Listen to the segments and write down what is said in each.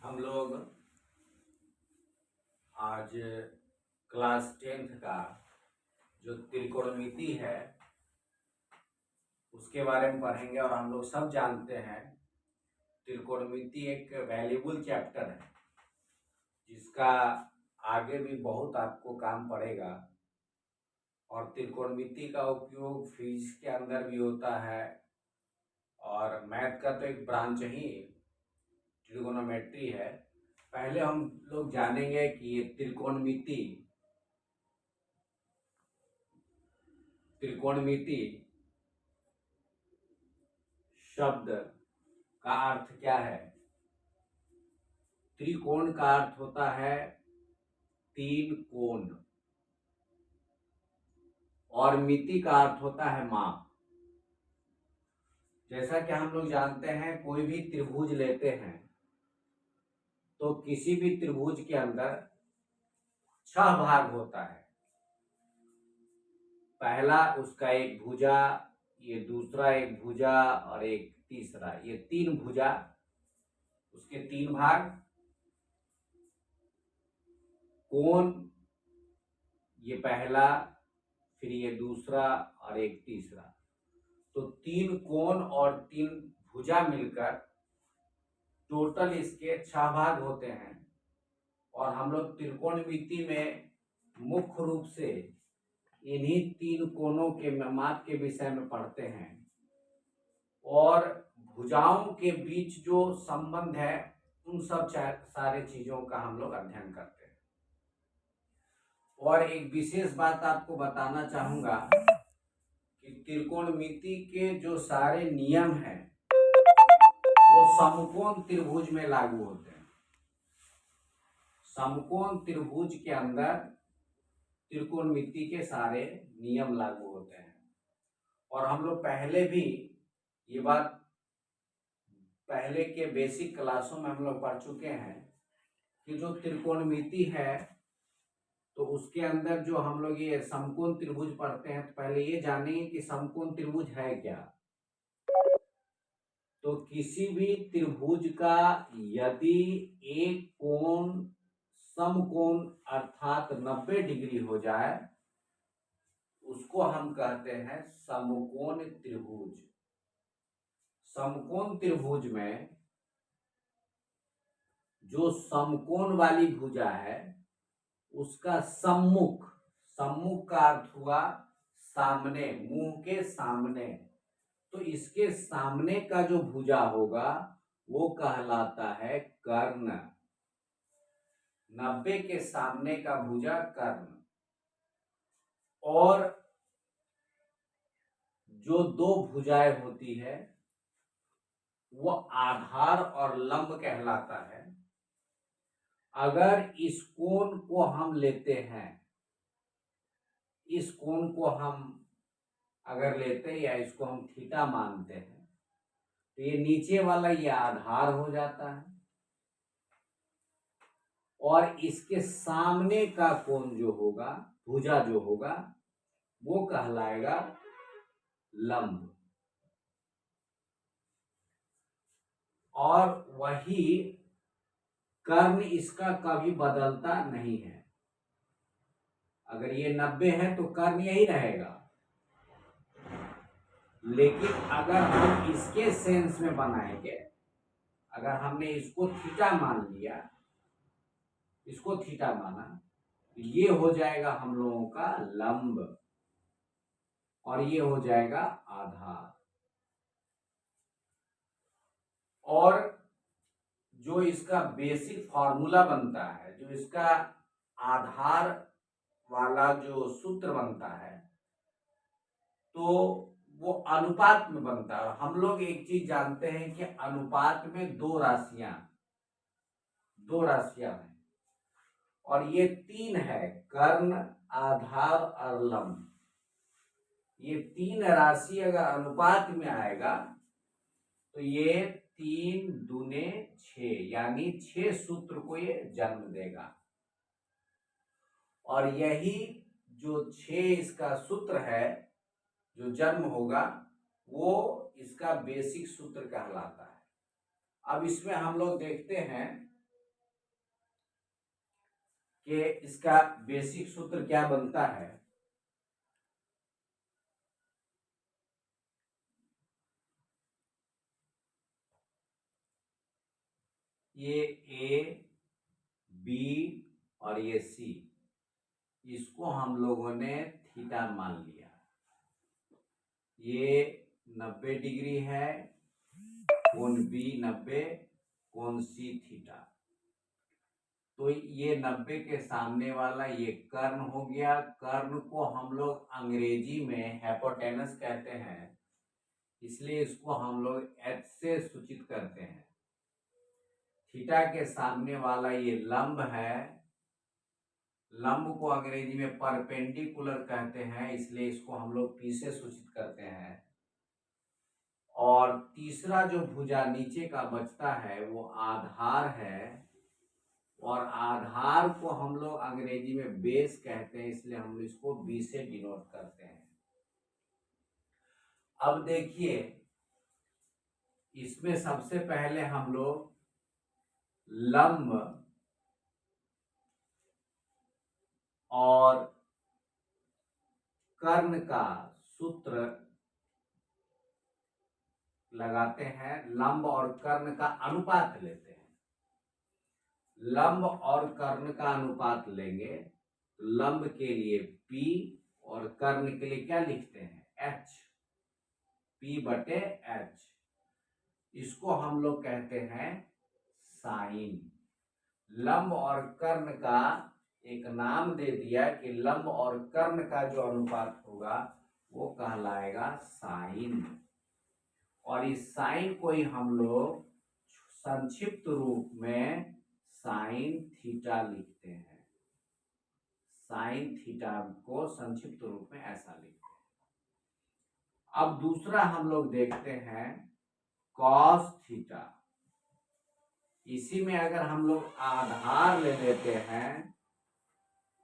हम लोग आज क्लास 10th का जो त्रिकोणमिति है उसके बारे में पढ़ेंगे। और हम लोग सब जानते हैं त्रिकोणमिति एक वैल्यूबल चैप्टर है जिसका आगे भी बहुत आपको काम पड़ेगा। और त्रिकोणमिति का उपयोग फिजिक्स के अंदर भी होता है और मैथ का तो एक ब्रांच ही ट्रिगोनोमेट्री है। पहले हम लोग जानेंगे कि ये त्रिकोणमिति शब्द का अर्थ क्या है। त्रिकोण का अर्थ होता है तीन कोण और मिति का अर्थ होता है माप। जैसा कि हम लोग जानते हैं कोई भी त्रिभुज लेते हैं तो किसी भी त्रिभुज के अंदर 6 भाग होता है। पहला उसका एक भुजा, ये दूसरा एक भुजा और एक तीसरा, ये 3 भुजा, उसके 3 भाग। कोण ये पहला, फिर ये दूसरा और एक तीसरा, तो 3 कोण और 3 भुजा मिलकर टोटल इसके 6 भाग होते हैं। और हम लोग त्रिकोणमिति में मुख्य रूप से इन्हीं 3 कोणों के माप के विषय में पढ़ते हैं और भुजाओं के बीच जो संबंध है उन सब सारे चीजों का हम लोग अध्ययन करते हैं। और एक विशेष बात आपको बताना चाहूंगा कि त्रिकोणमिति के जो सारे नियम हैं वो समकोण त्रिभुज में लागू होते हैं। समकोण त्रिभुज के अंदर त्रिकोणमिति के सारे नियम लागू होते हैं। और हम लोग पहले भी ये बात पहले के बेसिक क्लासों में हम लोग पढ़ चुके हैं कि जो त्रिकोणमिति है तो उसके अंदर जो हम लोग ये समकोण त्रिभुज पढ़ते हैं तो पहले ये जानेंगे कि समकोण त्रिभुज है क्या। तो किसी भी त्रिभुज का यदि एक कोण समकोण अर्थात 90 डिग्री हो जाए उसको हम कहते हैं समकोण त्रिभुज। समकोण त्रिभुज में जो समकोण वाली भुजा है उसका सम्मुख, सम्मुख का अर्थ हुआ सामने, मुंह के सामने, तो इसके सामने का जो भुजा होगा वो कहलाता है कर्ण। 90 के सामने का भुजा कर्ण। और जो 2 भुजाएं होती है वो आधार और लंब कहलाता है। अगर इस कोण को हम लेते हैं, इस कोण को हम अगर लेते हैं या इसको हम थीटा मानते हैं तो ये नीचे वाला ये आधार हो जाता है और इसके सामने का कोण जो होगा, भुजा जो होगा, वो कहलाएगा लंब। और वही कर्ण इसका कभी बदलता नहीं है। अगर ये 90 है तो कर्ण यही रहेगा। लेकिन अगर हम इसके सेंस में बनाएंगे, अगर हमने इसको थीटा मान लिया, इसको थीटा माना, ये हो जाएगा हम लोगों का लंब और ये हो जाएगा आधार। और जो इसका बेसिक फॉर्मूला बनता है, जो इसका आधार वाला जो सूत्र बनता है, तो वो अनुपात में बनता है। हम लोग एक चीज जानते हैं कि अनुपात में 2 राशियां हैं और ये 3 है, कर्ण, आधार और लंब। ये 3 राशि अगर अनुपात में आएगा तो ये 3 दूने 6 यानी 6 सूत्र को ये जन्म देगा। और यही जो 6 इसका सूत्र है जो जन्म होगा वो इसका बेसिक सूत्र कहलाता है। अब इसमें हम लोग देखते हैं कि इसका बेसिक सूत्र क्या बनता है। ये ए बी और ये सी, इसको हम लोगों ने थीटा मान लिया। ये 90 डिग्री है, कोण बी 90, कोण सी थीटा। तो ये 90 के सामने वाला ये कर्ण हो गया। कर्ण को हम लोग अंग्रेजी में हाइपोटेनस कहते हैं, इसलिए इसको हम लोग एच से सूचित करते हैं। थीटा के सामने वाला ये लंब है, लंब को अंग्रेजी में परपेंडिकुलर कहते हैं, इसलिए इसको हम लोग पी से सूचित करते हैं। और तीसरा जो भुजा नीचे का बचता है वो आधार है, और आधार को हम लोग अंग्रेजी में बेस कहते हैं, इसलिए हम इसको बी से डिनोट करते हैं। अब देखिए, इसमें सबसे पहले हम लोग लंब और कर्ण का सूत्र लगाते हैं, लंब और कर्ण का अनुपात लेते हैं। लंब और कर्ण का अनुपात लेंगे तो लंब के लिए P और कर्ण के लिए क्या लिखते हैं, H, P/H। इसको हम लोग कहते हैं साइन। लंब और कर्ण का एक नाम दे दिया कि लंब और कर्ण का जो अनुपात होगा वो कहलाएगा साइन। और इस साइन को ही हम लोग संक्षिप्त रूप में साइन थीटा लिखते हैं। साइन थीटा को संक्षिप्त रूप में ऐसा लिखते हैं। अब दूसरा हम लोग देखते हैं कॉस थीटा। इसी में अगर हम लोग आधार ले लेते हैं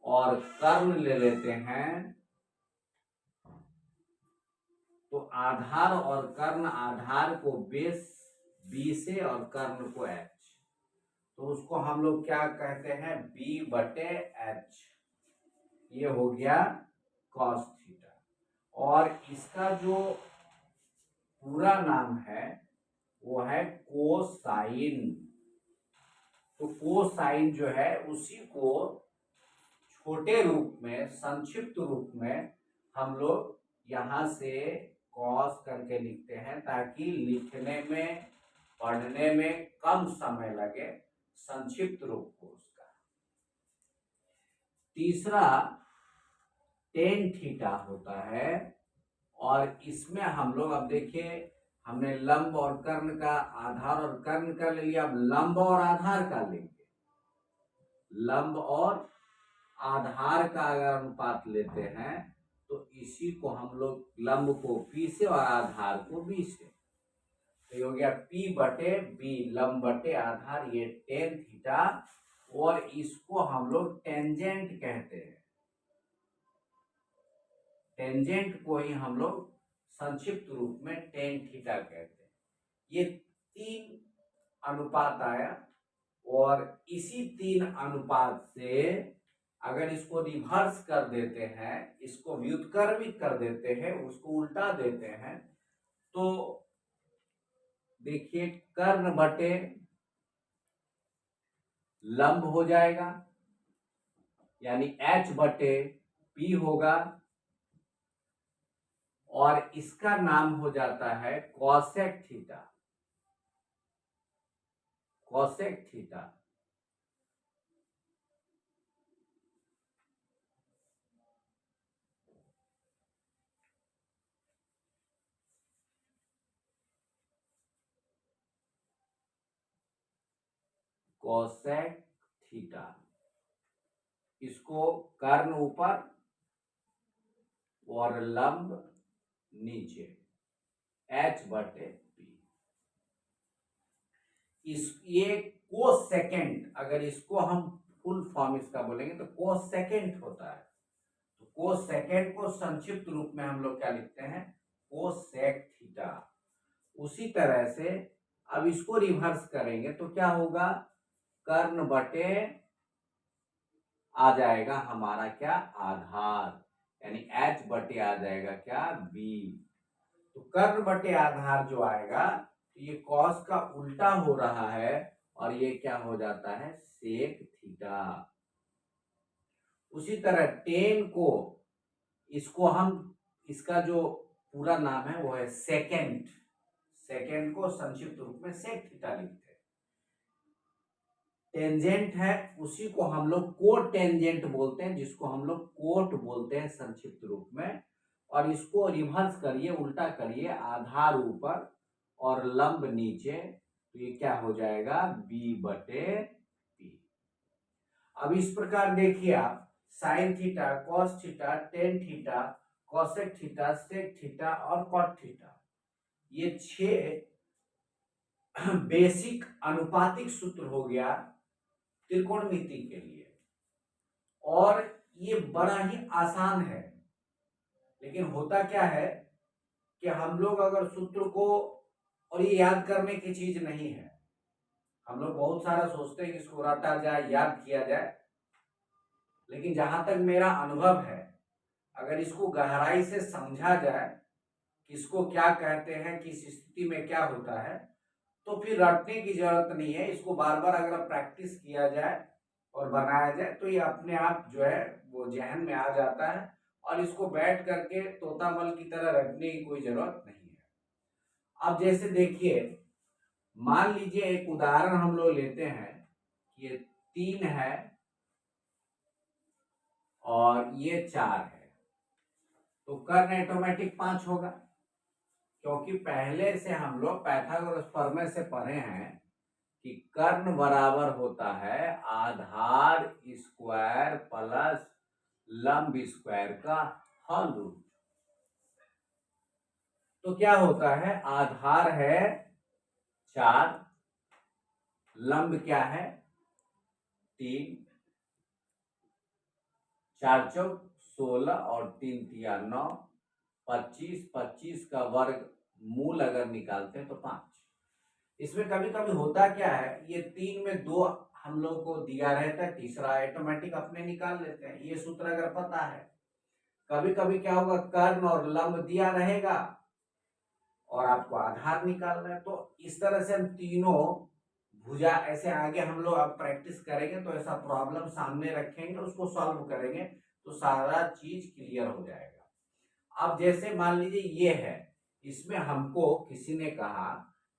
और कर्ण ले लेते हैं, तो आधार और कर्ण, आधार को बेस बी से और कर्ण को एच, तो उसको हम लोग क्या कहते हैं, B/H। ये हो गया कॉस थीटा। और इसका जो पूरा नाम है वो है कोसाइन। तो कोसाइन जो है उसी को छोटे रूप में, संक्षिप्त रूप में हम लोग यहां से कॉस करके लिखते हैं, ताकि लिखने में, पढ़ने में कम समय लगे, संक्षिप्त रूप हो उसका। तीसरा टेन थीटा होता है, और इसमें हम लोग, अब देखिए हमने लंब और कर्ण का, आधार और कर्ण का ले लिया, अब लंब और आधार का लेंगे। लंब और आधार का अगर अनुपात लेते हैं तो इसी को हम लोग, लंब को P से और आधार को B से, तो ये हो गया P/B, लंब/आधार, ये टेन थीटा। और इसको हम लोग टेंजेंट कहते हैं। टेंजेंट को ही हम लोग संक्षिप्त रूप में टेन थीटा कहते हैं। ये 3 अनुपात आया, और इसी 3 अनुपात से अगर इसको रिवर्स कर देते हैं, इसको व्युत्क्रमित कर देते हैं, उसको उल्टा देते हैं, तो देखिए कर्ण बटे लंब हो जाएगा, यानी H/P होगा, और इसका नाम हो जाता है cosec theta. Cosec theta. Cosec theta, इसको कर्ण ऊपर और लंब नीचे, H/P। ये कोसेकेंट, अगर इसको हम फुल फॉर्म इसका बोलेंगे तो कोसेकेंट होता है। तो कोसेकेंट को संक्षिप्त रूप में हम लोग क्या लिखते हैं, कोसेक थीटा। उसी तरह से अब इसको रिवर्स करेंगे तो क्या होगा, कर्ण बटे आ जाएगा हमारा क्या, आधार, यानी h बटे आ जाएगा क्या, b। तो कर्ण बटे आधार जो आएगा, तो ये कॉस का उल्टा हो रहा है और ये क्या हो जाता है, सेक थीटा। उसी तरह टेन को, इसको हम, इसका जो पूरा नाम है वो है सेकेंड, सेकेंड को संक्षिप्त रूप में सेक थीटा लिखते हैं। टेंजेंट है, उसी को हम लोग कोट टेंजेंट बोलते हैं, जिसको हम लोग कोट बोलते हैं संक्षिप्त रूप में। और इसको रिवर्स करिए, उल्टा करिए, आधार ऊपर और लंब नीचे, तो ये क्या हो जाएगा, b बटे p। अब इस प्रकार देखिए आप, sine theta, cos theta, tan theta, cosec theta, sec theta और कॉट थीटा, ये 6 बेसिक अनुपातिक सूत्र हो गया त्रिकोणमिति के लिए। और ये बड़ा ही आसान है, लेकिन होता क्या है कि हम लोग अगर सूत्र को, और ये याद करने की चीज नहीं है, हम लोग बहुत सारा सोचते हैं कि इसको रटा जाए, याद किया जाए, लेकिन जहां तक मेरा अनुभव है, अगर इसको गहराई से समझा जाए, किसको क्या कहते हैं, किस स्थिति में क्या होता है, तो फिर रटने की जरूरत नहीं है। इसको बार बार अगर प्रैक्टिस किया जाए और बनाया जाए, तो ये अपने आप जो है वो जहन में आ जाता है, और इसको बैठ करके तोतामल की तरह रटने की कोई जरूरत नहीं है। अब जैसे देखिए, मान लीजिए एक उदाहरण हम लोग लेते हैं, ये 3 है और ये 4 है, तो कर्ण ऑटोमेटिक 5 होगा, क्योंकि पहले से हम लोग पाइथागोरस प्रमेय से पढ़े हैं कि कर्ण बराबर होता है आधार स्क्वायर प्लस लंब स्क्वायर का होल रूट। तो क्या होता है, आधार है 4, लंब क्या है 3, 4 चौक 16 और 3 तिया 9, 25, 25 का वर्ग मूल अगर निकालते हैं तो 5। इसमें कभी कभी होता क्या है, ये 3 में 2 हम लोग को दिया रहता है, तीसरा ऑटोमेटिक अपने निकाल लेते हैं, ये सूत्र अगर पता है। कभी कभी क्या होगा, कर्ण और लंब दिया रहेगा और आपको आधार निकालना है, तो इस तरह से हम तीनों भुजा ऐसे आगे हम लोग अब प्रैक्टिस करेंगे, तो ऐसा प्रॉब्लम सामने रखेंगे, उसको सॉल्व करेंगे, तो सारा चीज क्लियर हो जाएगा। अब जैसे मान लीजिए ये है, इसमें हमको किसी ने कहा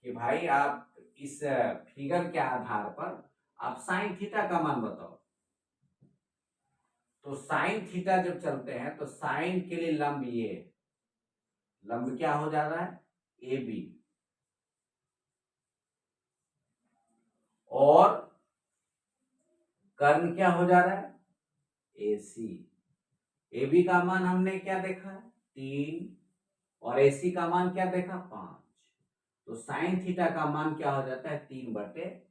कि भाई आप इस फिगर के आधार पर आप साइन थीटा का मान बताओ। तो साइन थीटा जब चलते हैं, तो साइन के लिए लंब, ये लंब क्या हो जा रहा है, ए बी, और कर्ण क्या हो जा रहा है, ए सी। ए बी का मान हमने क्या देखा, 3, और ए सी का मान क्या देखा, 5। तो साइन थीटा का मान क्या हो जाता है, 3/5।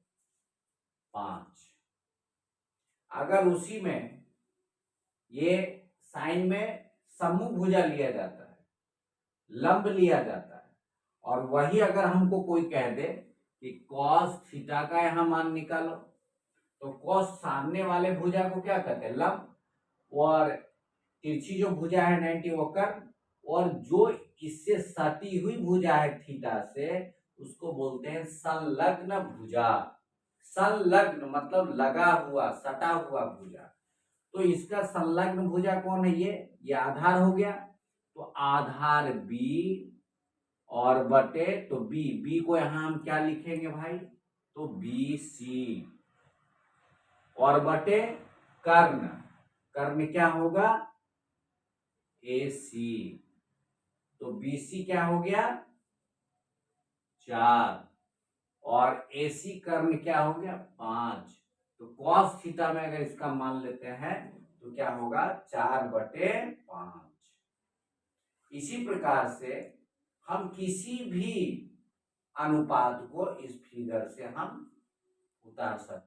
अगर उसी में ये साइन में समूह भुजा लिया जाता है, लंब लिया जाता है, और वही अगर हमको कोई कह दे कि कॉस थीटा का यहां मान निकालो, तो कॉस सामने वाले भुजा को क्या कहते हैं, लंब, और तिरछी जो भुजा है 90 वो कर्ण, और जो इससे सटी हुई भुजा है थीटा से, उसको बोलते हैं संलग्न भुजा। संलग्न मतलब लगा हुआ, सटा हुआ भुजा। तो इसका संलग्न भुजा कौन है, ये आधार हो गया। तो आधार B और बटे, तो बी को यहां हम क्या लिखेंगे भाई, तो BC, और बटे कर्ण, कर्ण क्या होगा, AC, तो BC क्या हो गया 4, और AC कर्ण क्या हो गया 5। तो cos थीटा में अगर इसका मान लेते हैं, तो क्या होगा 4/5। इसी प्रकार से हम किसी भी अनुपात को इस फिगर से हम उतार सकते हैं।